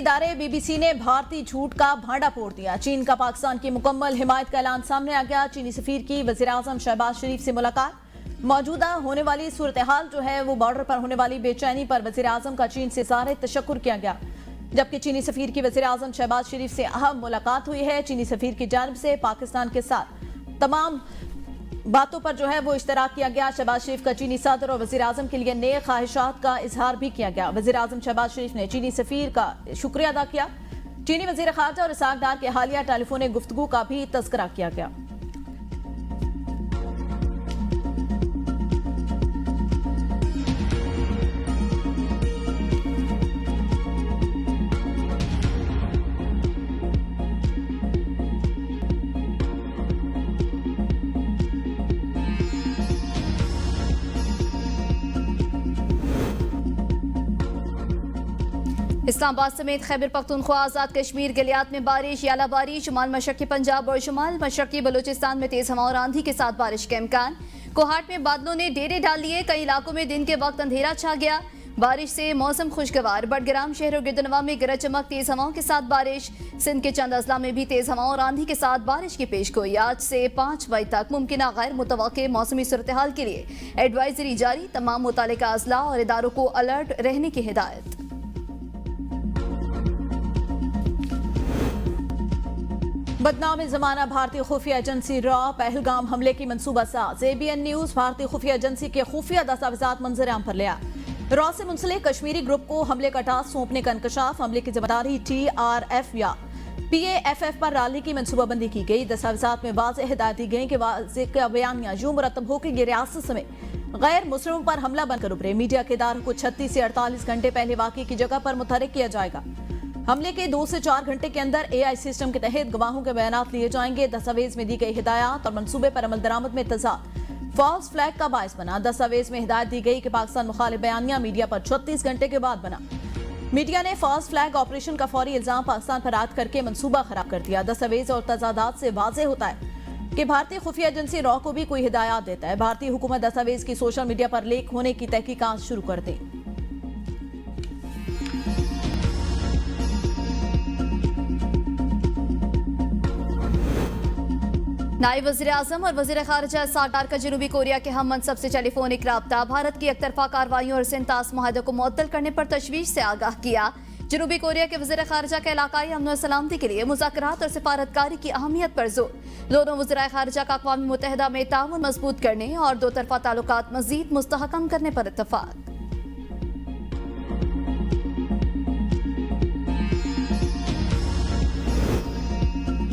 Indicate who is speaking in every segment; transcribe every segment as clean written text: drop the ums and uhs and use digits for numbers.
Speaker 1: इदारे बीबीसी ने भारतीय झूठ का भांडा फोड़ दिया। चीन का पाकिस्तान की मुकम्मल हिमायत का ऐलान सामने आ गया। चीनी सफीर की वज़ीर-ए-आज़म शहबाज शरीफ से मुलाकात। मौजूदा होने वाली सूरत हाल जो है वो बॉर्डर पर होने वाली बेचैनी पर वज़ीर-ए-आज़म का चीन से इज़हार तशक्कुर किया गया। जबकि चीनी सफीर की वज़ीर-ए-आज़म शहबाज शरीफ से अहम मुलाकात हुई है। चीनी सफीर की जानिब से पाकिस्तान के साथ तमाम बातों पर जो है वो इश्तराक किया गया। शहबाज शरीफ का चीनी सदर और वज़ीर-ए-आज़म के लिए नए ख्वाहिशात का इजहार भी किया गया। वज़ीर-ए-आज़म शहबाज शरीफ ने चीनी सफीर का शुक्रिया अदा किया। चीनी वज़ीर ख़ारजा और इसाक डार के हालिया टेलीफोनिक गुफ्तगू का भी तज़किरा किया गया।
Speaker 2: इस्लामाबाद समेत खैबर पख्तूनख्वा आज़ाद कश्मीर गलियात में बारिश, याला बारिश। शुमाल मशरकी पंजाब और शुमाल मशरकी बलूचिस्तान में तेज हवा और आंधी के साथ बारिश के इम्कान। कोहाट में बादलों ने डेरे डाल लिए। कई इलाकों में दिन के वक्त अंधेरा छा गया। बारिश से मौसम खुशगवार। बडग्राम शहर और गिरदनवा में गरज चमक, तेज हवाओं के साथ बारिश। सिंध के चंद अजला में भी तेज हवाओं और आंधी के साथ बारिश की पेशगोई। आज से 5 मई तक मुमकिन गैर मुतवक्के मौसमी सूरत हाल के लिए एडवाइजरी जारी। तमाम मुतालिका अजला और इदारों को अलर्ट रहने की हिदायत।
Speaker 1: बदनाम जमाना भारतीय खुफिया एजेंसी रॉ पहलगाम हमले की मंसूबा साज। ABN न्यूज भारतीय खुफिया एजेंसी के खुफिया दस्तावेजात मंजर आम पर लिया। रॉ से मुंसलिक कश्मीरी ग्रुप को हमले का टास्क सौंपने का इंकशाफ। हमले की जिम्मेदारी TRF या PAFF पर डालने की मनसूबाबंदी की गई। दस्तावेजात में वाज़ेह हिदायत दी गई कि वाज़ेह बयानिया यूं मुरतब हो कि ये रियासत समेत गैर मुस्लिमों पर हमला बनकर उभरे। मीडिया के इदारों को 36 से 48 घंटे पहले वाक़े की जगह पर मुतहरिक किया जाएगा। हमले के 2 से 4 घंटे के अंदर AI सिस्टम के तहत गवाहों के बयानात लिए जाएंगे। दस्तावेज में दी गई हिदायत और मंसूबे पर अमल दरामद में तजाद फॉल्स फ्लैग का बायस बना। दस्तावेज में हिदायत दी गई कि पाकिस्तान मुखालिफ बयानिया मीडिया पर 36 घंटे के बाद बना। मीडिया ने फॉल्स फ्लैग ऑपरेशन का फौरी इल्जाम पाकिस्तान पर आयद करके मंसूबा खराब कर दिया। दस्तावेज और तजादात से वाज़ेह होता है कि भारतीय खुफिया एजेंसी रॉ को भी कोई हिदायत देता है। भारतीय हुकूमत दस्तावेज की सोशल मीडिया पर लीक होने की तहकीकात शुरू कर दे।
Speaker 2: नायब वज़ीर-ए-आज़म और वज़ीर ख़ारिजा इसाक डार का जनूबी कोरिया के हम मनसब से टेलीफोनिक राब्ता। भारत की एकतरफा कार्रवाइयों और सिंतास मुआहदे को मुअत्तल करने पर तशवीश से आगाह किया। जनूबी कोरिया के वज़ीर ख़ारिजा के इलाकाई अमन और सलामती के लिए मुज़ाकरात और सिफारतकारी की अहमियत पर जोर। दोनों वज़ीर ख़ारिजा का अक़वाम मुत्तहिदा में ताउन मजबूत करने और दो तरफ़ा ताल्लुकात मज़ीद मुस्तहकम करने पर इत्तफ़ाक़।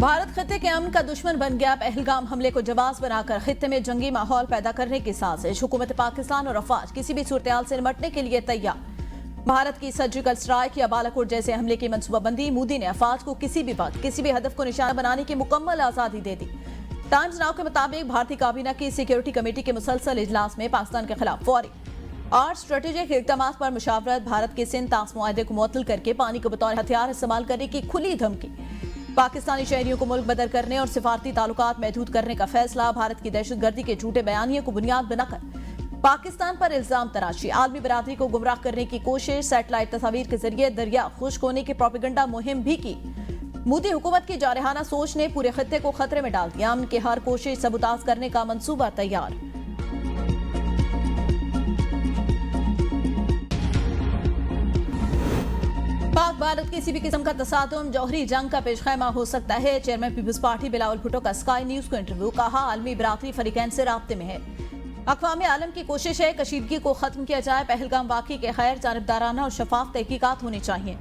Speaker 1: भारत खित्ते के अमन का दुश्मन बन गया। पहलगाम हमले को जवाब बनाकर खित्ते में जंगी माहौल पैदा करने की साजिश। हुकूमत पाकिस्तान और अफवाज किसी भी सूरत से निपटने के लिए तैयार। भारत की सर्जिकल स्ट्राइक या बालाकोट जैसे हमले की मनसूबाबंदी। मोदी ने अफवाज को किसी भी वक्त किसी भी हदफ को निशाना बनाने की मुकम्मल आज़ादी दे दी। टाइम्स नाउ के मुताबिक भारतीय काबीना की सिक्योरिटी कमेटी के मुसलसल इजलास में पाकिस्तान के खिलाफ फौरी और स्ट्रेटेजिक इक़दामात पर मुशावरत। भारत के सिंतास मुआहदे को मुअत्तल करके पानी को बतौर हथियार इस्तेमाल करने की खुली धमकी। पाकिस्तानी शहरियों को मुल्क बदर करने और सिफारती ताल्लुकात महदूद करने का फैसला। भारत की दहशतगर्दी के झूठे बयानियों को बुनियाद बनाकर पाकिस्तान पर इल्जाम तराशी। आलमी बरादरी को गुमराह करने की कोशिश। सैटेलाइट तस्वीर के जरिए दरिया खुश्क होने की प्रोपेगेंडा मुहिम भी की। मोदी हुकूमत की जारहाना सोच ने पूरे खित्ते को खतरे में डाल दिया। अमन की हर कोशिश सबूताज करने का मंसूबा तैयार। पाक भारत किसी भी किस्म का तसादुम जौहरी जंग का पेशखैमा हो सकता है। चेयरमैन पीपल्स पार्टी बिलावल भुट्टो का स्काई न्यूज को इंटरव्यू। कहा आलमी बरादरी फरीकैन से राब्ते में है। अक़वाम आलम की कोशिश है कशीदगी को खत्म किया जाए। पहलगाम वाक़ई के खैर जानिबदाराना और शफाफ तहकीकात होनी चाहिए।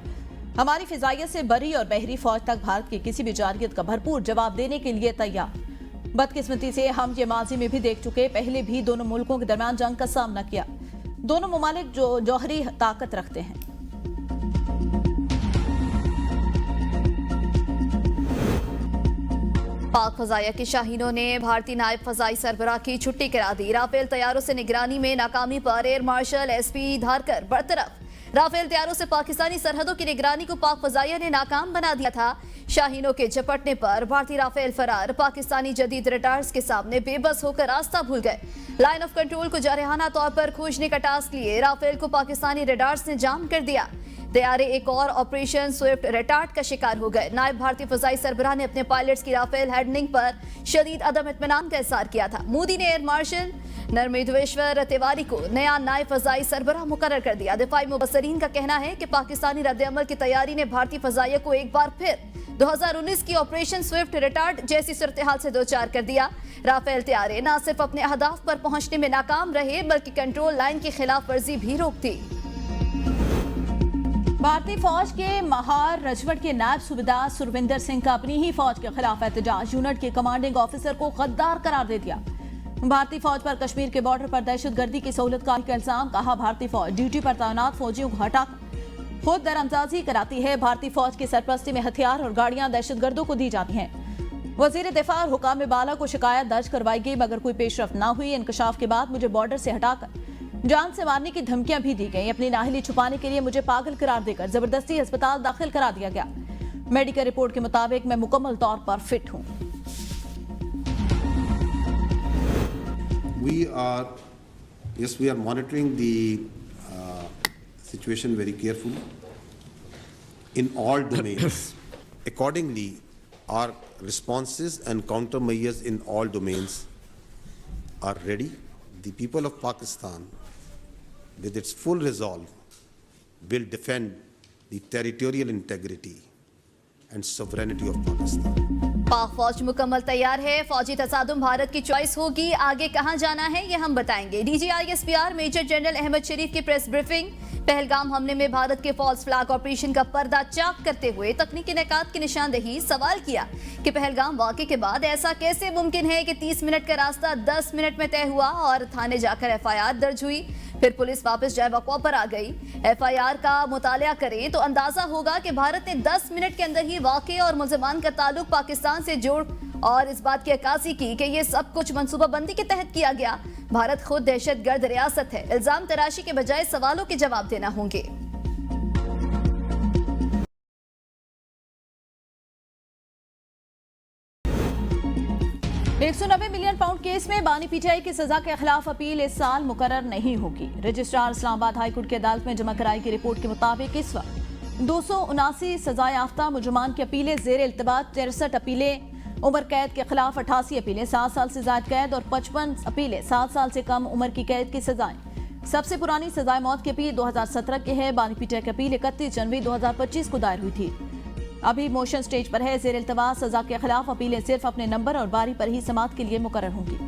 Speaker 1: हमारी फिजाइयत से बरी और बहरी फौज तक भारत की किसी भी जारयत का भरपूर जवाब देने के लिए तैयार। बदकिस्मती से हम ये माजी में भी देख चुके। पहले भी दोनों मुल्कों के दरमियान जंग का सामना किया। दोनों ममालिक जो जौहरी ताकत रखते हैं।
Speaker 2: पाक फजाइया के शाहीनों ने भारतीय नायब फजाई सरबराह की छुट्टी करा दी। राफेल तैयारों से निगरानी में नाकामी पर एयर मार्शल SP धारकर बरतरफ। राफेल तैयारों से पाकिस्तानी सरहदों की निगरानी को पाक फजाइया ने नाकाम बना दिया था। शाहीनों के झपटने पर भारतीय राफेल फरार। पाकिस्तानी जदीद रडार्स के सामने बेबस होकर रास्ता भूल गए। लाइन ऑफ कंट्रोल को जारहाना तौर पर खोजने का टास्क लिए राफेल को पाकिस्तानी रडार्स ने जाम कर दिया। तैयारे एक और ऑपरेशन स्विफ्ट रेटार्ड का शिकार हो गए। नायब भारतीय फजाई सरबराह ने अपने पायलट्स की राफेल हैंडलिंग पर शदीद अदम इत्मीनान का इज़हार किया था। मोदी ने एयर मार्शल नरमेश्वर तिवारी को नया नायब फजाई सरबराह मुकर्रर कर दिया। दिफाई मुबसरीन का कहना है कि पाकिस्तानी रद्द-ए-अमल की तैयारी ने भारतीय फजाइया को एक बार फिर 2019 की ऑपरेशन स्विफ्ट रेटार्ड जैसी सूरत-ए-हाल से दो चार कर दिया। राफेल तैयारे न सिर्फ अपने अहदाफ पर पहुंचने में नाकाम रहे बल्कि कंट्रोल लाइन की खिलाफ वर्जी भी रोक दी।
Speaker 1: भारतीय फौज के महार रजवट के नायब सूबेदार सुरविंदर सिंह का अपनी ही फौज के खिलाफ एहतजाज। यूनिट के कमांडिंग ऑफिसर को गद्दार करार दे दिया। भारतीय फौज पर कश्मीर के बॉर्डर पर दहशतगर्दी की सहूलतकारी का इल्जाम। कहा भारतीय फौज ड्यूटी पर तैनात फौजियों को हटाकर खुद दरअंदाजी कराती है। भारतीय फौज की सरपरस्ती में हथियार और गाड़ियां दहशतगर्दों को दी जाती हैं। वजीर दिफा और हुकाम बाला को शिकायत दर्ज करवाई गई मगर कोई पेशरफ न हुई। इंकशाफ के बाद मुझे बॉर्डर से हटाकर जान से मारने की धमकियां भी दी गई। अपनी नाहली छुपाने के लिए मुझे पागल करार देकर जबरदस्ती अस्पताल दाखिल करा दिया गया। मेडिकल रिपोर्ट के मुताबिक मैं मुकम्मल तौर पर फिट हूं।
Speaker 3: We are monitoring the situation very carefully in all domains. Accordingly, our responses and countermeasures in all domains are ready. The people of Pakistan, with its full resolve, will defend the territorial integrity and sovereignty of Pakistan.
Speaker 2: पाक फौज मुकम्मल तैयार है। फौजी तसादुम भारत की choice होगी। आगे कहां जाना है ये हम बताएंगे। DGISPR मेजर जनरल अहमद शरीफ की प्रेस ब्रीफिंग। पहलगाम हमले में भारत के फॉल्स फ्लैग ऑपरेशन का पर्दा चाक करते हुए तकनीकी निकात की निशानदेही। सवाल किया कि पहलगाम वाक़े के बाद ऐसा कैसे मुमकिन है कि 30 मिनट का रास्ता 10 मिनट में तय हुआ और थाने जाकर FIR दर्ज हुई, फिर पुलिस वापस जाए वक़्वा पर आ गई। FIR का मुतालिया करें तो अंदाजा होगा कि भारत ने 10 मिनट के अंदर ही वाक़े और मुल्ज़मान का ताल्लुक पाकिस्तान से जोड़ और इस बात की अक्कासी की कि ये सब कुछ मंसूबाबंदी के तहत किया गया। भारत खुद दहशतगर्द रियासत है। इल्जाम तराशी के बजाय सवालों के जवाब देना होंगे।
Speaker 1: 190 मिलियन पाउंड केस में बानी पीटीआई की सजा के खिलाफ अपील इस साल मुकर्रर नहीं होगी। रजिस्ट्रार इस्लामाबाद हाईकोर्ट की अदालत में जमा कराई गई रिपोर्ट के मुताबिक इस वक्त 279 सजा याफ्ता मुजरमान की अपीलें जेर इल्तबात, 63 अपीलें उम्र कैद के खिलाफ, 88 अपीलें 7 साल से ज्यादा कैद और 55 अपीलें 7 साल से कम उम्र की कैद की सजाएं। सबसे पुरानी सजाए मौत की अपील 2017 की है। बानी पीटीआई की अपील 31 जनवरी 2025 को दायर हुई थी। अभी मोशन स्टेज पर है। जेर इल्तवा सजा के खिलाफ अपीलें सिर्फ अपने नंबर और बारी पर ही समाअत के लिए मुकर्रर होंगी।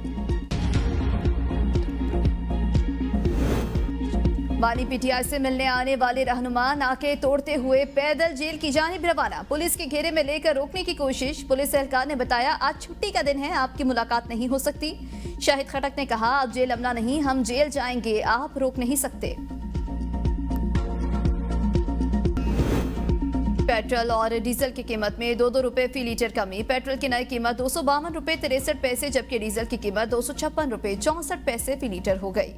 Speaker 2: बानी पीटीआई से मिलने आने वाले रहनुमा नाके तोड़ते हुए पैदल जेल की जानिब रवाना। पुलिस के घेरे में लेकर रोकने की कोशिश। पुलिस एहलकार ने बताया आज छुट्टी का दिन है, आपकी मुलाकात नहीं हो सकती। शाहिद खटक ने कहा अब जेल अमला नहीं, हम जेल जाएंगे, आप रोक नहीं सकते। पेट्रोल और डीजल की कीमत में 2-2 रुपए फी लीटर कमी। पेट्रोल की नई कीमत 252 रुपए 63 पैसे जबकि डीजल की कीमत 256 रुपए 64 पैसे फी लीटर हो गई।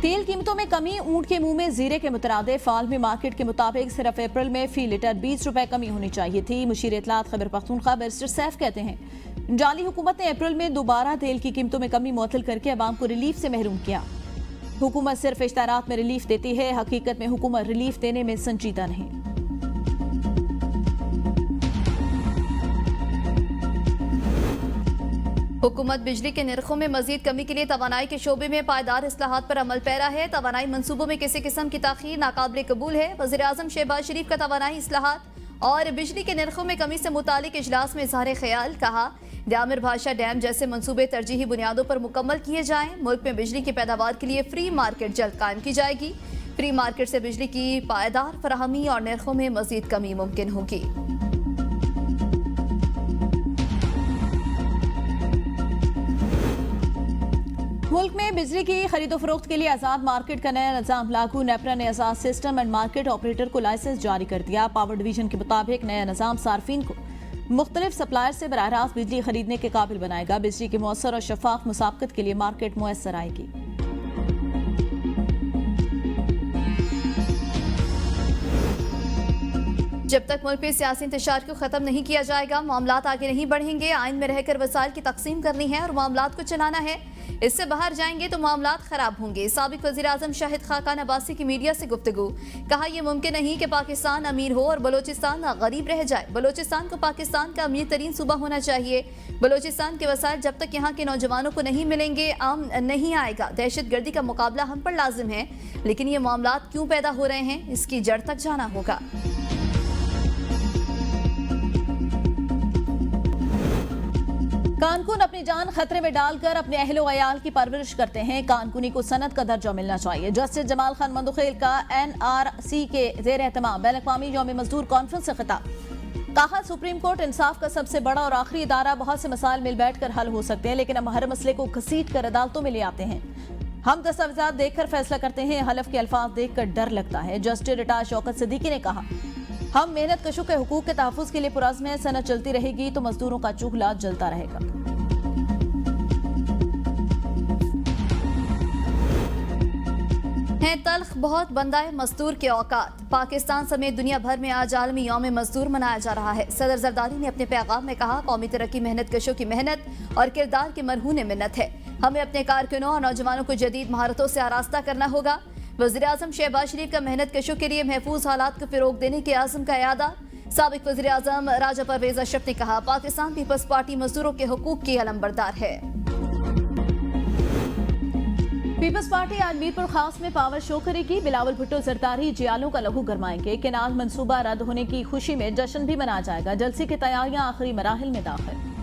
Speaker 1: तेल कीमतों में कमी, ऊंट के मुंह में जीरे के मुतरादिफ। आलमी मार्केट के मुताबिक सिर्फ अप्रैल में फी लीटर 20 रुपए कमी होनी चाहिए थी। मुशीर इत्तलात खैबर पख्तूनख्वा बैरिस्टर सैफ कहते हैं जाली हुकूमत ने अप्रैल में दोबारा तेल की कीमतों में कमी मुअत्तल करके अवाम को रिलीफ से महरूम किया। हुकूमत सिर्फ इश्तारात में रिलीफ देती है, हकीकत में हुकूमत रिलीफ देने में संजीदा नहीं।
Speaker 2: हुकूमत बिजली के निर्खों में मजीद कमी के लिए तवानाई के शोबे में पायदार इस्लाहात पर अमल पैरा है। तवानाई मंसूबों में किसी किस्म की ताखीर नाकाबिले कबूल है। वज़ीर आज़म शहबाज शरीफ का तवानाई इस्लाहात और बिजली के निर्खों में कमी से मुतालिक इजलास में इज़हार ख्याल। कहा दामिर भाषा डैम जैसे मंसूबे तरजीही बुनियादों पर मुकम्मल किए जाएं। मुल्क में बिजली की पैदावार के लिए फ्री मार्केट जल्द कायम की जाएगी। फ्री मार्केट से बिजली की पायदार फराहमी और निर्खों में मजीद कमी मुमकिन होगी।
Speaker 1: मुल्क में बिजली की खरीदो फरोख्त के लिए आज़ाद मार्केट का नया निज़ाम लागू। नेपरा ने आज़ाद सिस्टम एंड मार्केट ऑपरेटर को लाइसेंस जारी कर दिया। पावर डिवीजन के मुताबिक नया निज़ाम सार्फिन को मुख्तलिफ सप्लायर से बराह रास्त बिजली खरीदने के काबिल बनाएगा। बिजली की मौसर और शफाफ मुसाबकत के लिए मार्केट मुयस्सर आएगी।
Speaker 2: जब तक मुल्क में सियासी इंतशार को खत्म नहीं किया जाएगा मामलात आगे नहीं बढ़ेंगे। आइन में रहकर वसाइल की तकसीम करनी है और मामलात को चलाना है। इससे बाहर जाएंगे तो मामलात खराब होंगे। साबिक वज़ीर-ए-आज़म शाहिद खाकान अब्बासी की मीडिया से गुफ्तगू, कहा यह मुमकिन नहीं कि पाकिस्तान अमीर हो और बलोचिस्तान गरीब रह जाए। बलोचिस्तान को पाकिस्तान का अमीर तरीन सूबा होना चाहिए। बलोचिस्तान के वसाइल जब तक यहाँ के नौजवानों को नहीं मिलेंगे आम नहीं आएगा। दहशत गर्दी का मुकाबला हम पर लाजिम है, लेकिन ये मामलात क्यों पैदा हो रहे हैं इसकी जड़ तक जाना होगा।
Speaker 1: कानकून अपनी जान खतरे में डालकर अपने अहलो अयाल की परवरिश करते हैं। कानकूनी को सनद का दर्जा मिलना चाहिए। जस्टिस जमाल खान मंदुखेल का NRC के ज़ेर एहतमाम बैन-अक़वामी यौम मज़दूर कॉन्फ्रेंस से खिताब, कहा सुप्रीम कोर्ट इंसाफ का सबसे बड़ा और आखिरी इदारा। बहुत से मसाइल मिल बैठ कर हल हो सकते हैं, लेकिन हम हर मसले को घसीट कर अदालतों में ले आते हैं। हम दस्तावेजात देखकर फैसला करते हैं, हलफ के अल्फाज देखकर डर लगता है। जस्टिस रिटायर्ड शौकत सिद्दीकी ने कहा हम मेहनत कशों के हुकूक के तहफ़्फ़ुज़ के लिए पुरज़्म हैं। सनद चलती रहेगी तो मजदूरों का चूल्हा जलता रहेगा।
Speaker 2: हैं तल्ख बहुत बंदाए मजदूर के औकात। पाकिस्तान समेत दुनिया भर में आज आलमी यौम मजदूर मनाया जा रहा है। सदर जरदारी ने अपने पैगाम में कहा कौमी तरक्की मेहनत कशों की मेहनत और किरदार की मरहून मिन्नत है। हमें अपने कारकुनों और नौजवानों को जदीद महारतों से आरास्ता करना होगा। वज़ीर-ए-आज़म शहबाज शरीफ का मेहनत कशों के लिए महफूज हालात को फ़रोग़ देने के आज़म का यादा। साबिक वज़ीर-ए-आज़म राजा परवेज़ अशरफ ने कहा पाकिस्तान पीपल्स पार्टी मजदूरों के हुकूक की अलंबरदार है।
Speaker 1: पीपल्स पार्टी आज मीरपुर खास में पावर शो करेगी। बिलावल भुट्टो जरदारी जियालों का लहू गरमाएंगे। केनाल मंसूबा रद्द होने की खुशी में जश्न भी मनाया जाएगा। जलसे की तैयारियां आखिरी मराहिल में दाखिल।